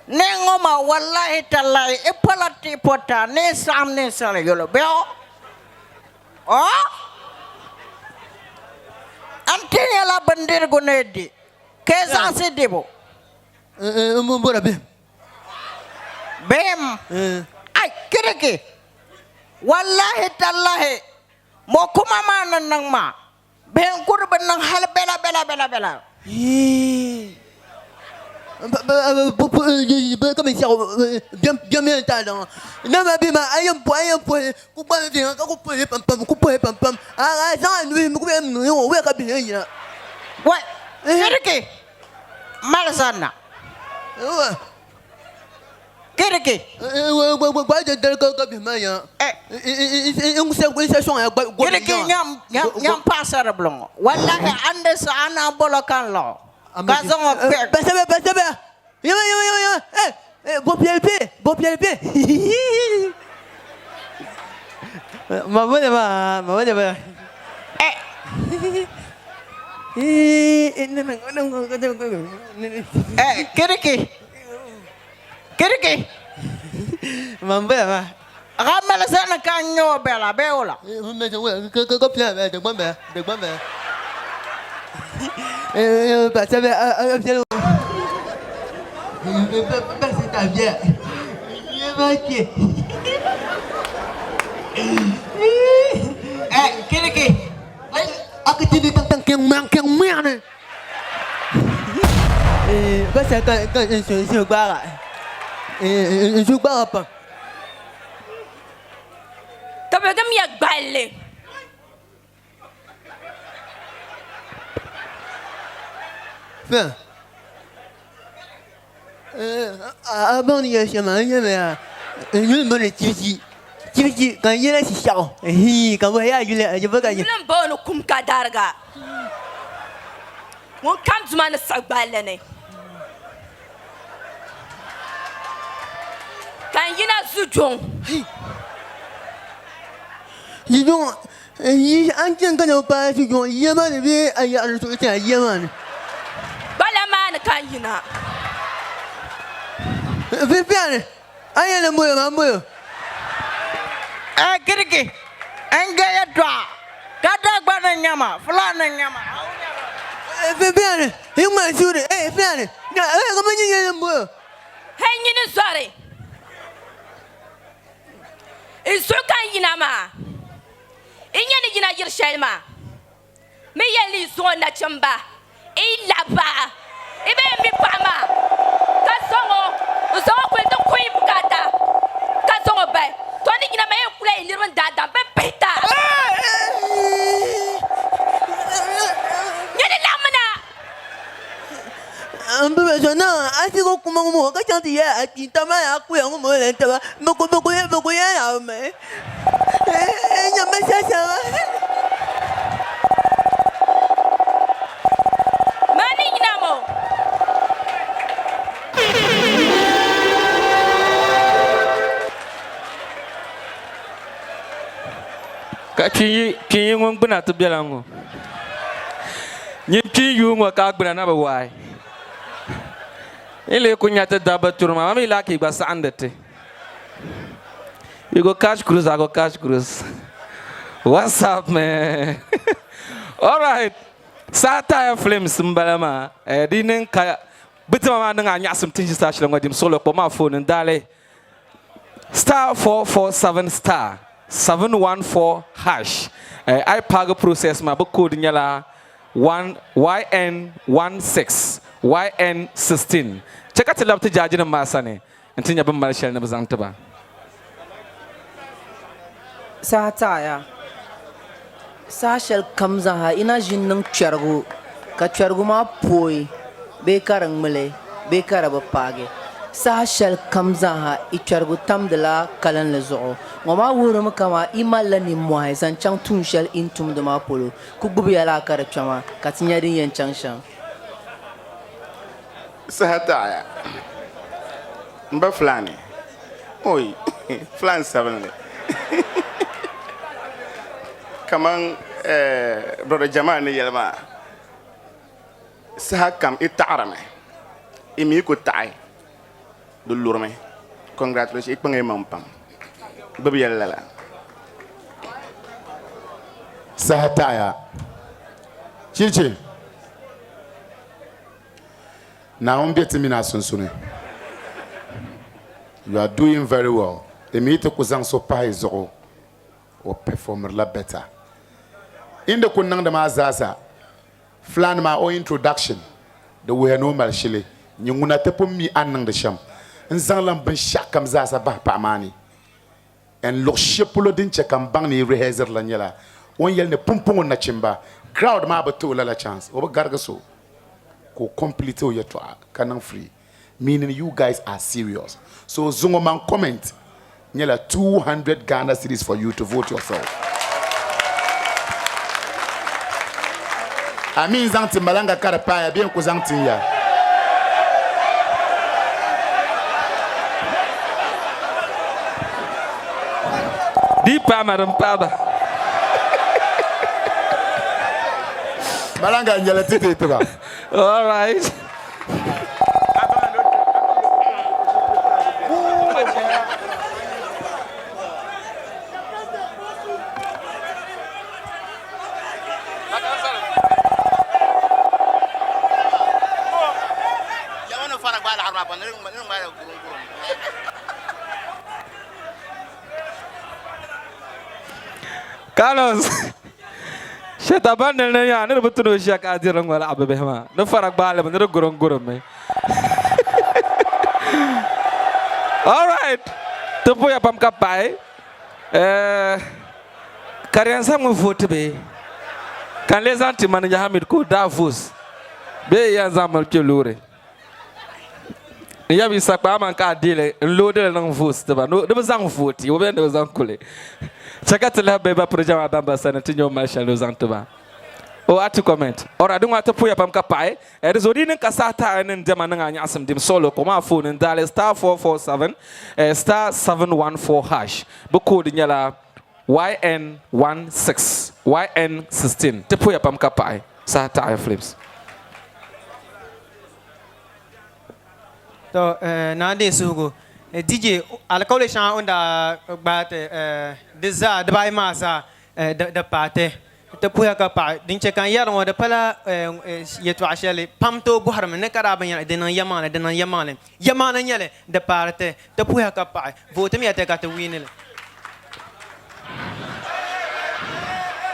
Nengoma wallahi tallahi ipalati pota ne samne sale yolo beo. Oh? Antenya la bandir gunedi. Kesa sedebo. Mbora bem. Bem. Ay kiriki. Wallahi tallahi. Mokuma mana nang ma. Ben kurban nang hal bela bela bela bela. Comme ça, bien talent. Non, mais bien, ayam point, couper bien, couper pam pam. Ah, ça, nous, nous, ouais, bien. Ouais. Kiriki. Malsana. Ouais. Kiriki. Ouais, de Maya. On sait où ça sont. Kiriki nyam pasar blong. Wallahi ande sa ana bolokan lo. Kazongo pek. Basabe. Yo. Bon pied. Maman ba. Kiriki. Maman ba. Ramel sana kanyo bela beola. Kiriki. Aku tidak tentang yang mana. Bahasa kan suara. Suara apa? Tapi ada miak balik. Fin. Avant il y a chemin, il y a une bonne tiviti. Tiviti quand il y a si chao. Quand vous voyez, je veux gagner. Bilan bono kum kadarga. Won kam zuma na sagbale ne. Kan yina zujong. Dis donc, il y a un qui n'a pas su qu'on y a mal élevé à y aller sur le terrain, Yaman. Bala man kan yina. Fais bien, aïe le mot. Kiriki. Engaya dwa. Kadak bana nyama, fulana nyama. Fais bien, il m'a assuré, fais bien. Comment il y a le mot? Hey yina sorry. Isu kan yina ma. Inya ni yina yir shelma. Me yeli so na chamba. Ilaba. Ibe mi pama. Kasongo. Usongo kwento kui bukata. Kasongo bay. Toni yina me kula ilirun dada be peta. Nyani lamana. Non, así como que chantia, aquí tama aku yang mau lentaba, mau ya me. Nyama sasa. Mani yina mo. Kaki ngong bena tu bialango. Nyiki yu ngwa ka gbena na ba wai. Ile kunya ta daba turma mami laki ba sandete. You go catch cruise, I go catch cruise. What's up, man? All right. Satire Flames mbalama. Dinen kaya bitima ma nga nya some things start shilongo dim solo ko ma phone ndale. Star 447 star 714 hash. I pag process ma bu code nyala 1 YN16 YN16. Check out the laptop jaji na masane. Ntinya ba marshal na bazanta ba. Satire. Sashel comes on her in a jinung chargu. Kacharguma poi. Bekarang male. Bekaraba page. Sashel comes on her. Ichargu tam de la kalan lezo. Mama wurum kama imalani moise and chang tun shell intum de mapolo. Kububiala karachama. Katinyadi yen changshan. Satire. Mba flani. Oi. Flan 7. Kaman brother Jamani yelma sahakam itarame imi ko tai du lurme congratulations ik pangay mam pam babu yalla la Sahataya. Chichi. Now I'm getting me sunsune. You are doing very well. The meter kuzang so pai zoro or performer la better. In the kunang de mazaza, flan my own introduction. The way no malshile. Nyunguna tepo mi anang de sham. Nzanglam ben shakam zaza ba pa mani. And lo shepulo din chekam bang ni rehearsal la nyela. One yell ne pumpung na chimba. Crowd ma bato la chance. Oba gargaso. Ko complete your track. Kanang free. Meaning you guys are serious. So Zungoman comment. Nyela 200 Ghana cedis for you to vote yourself. I mean zanti malanga karapaya bien ko zanti ya. Dipa madam Paba. Malanga nyela tete tuba. All right. Carlos. Shetaban ne ya ne betul no syak adirang wala ababe ma. Ne farak bale ne gurung me. All right. Tepo ya pam kapai. Karian sam vote be. Kan les anti man ya Hamid ko Davos. Be ya zamal pelure. Ya bi sakpa man ka dile loadel nang vote ba. No de bazang vote. Yo be de bazang kule. Chakatela beba projama bamba sana tinyo marshal ozantuba. O atu comment. Ora dunga tapu ya pamka pai. Erizodi nin kasata nin dema nga nyasem dim solo koma phone ndale *447 *714 hash. Buku dinyala YN16 YN16 tapu ya pamka pai. Sata ya flips. To nade sugo DJ alkole shan onda bate deza dbai masa de pate te puya ka pa din che kan yar wada pala yetu ashale pamto buhar men kara ban de nan yamane yamane nyale de parte te puya ka pa vote mi ate ka te winile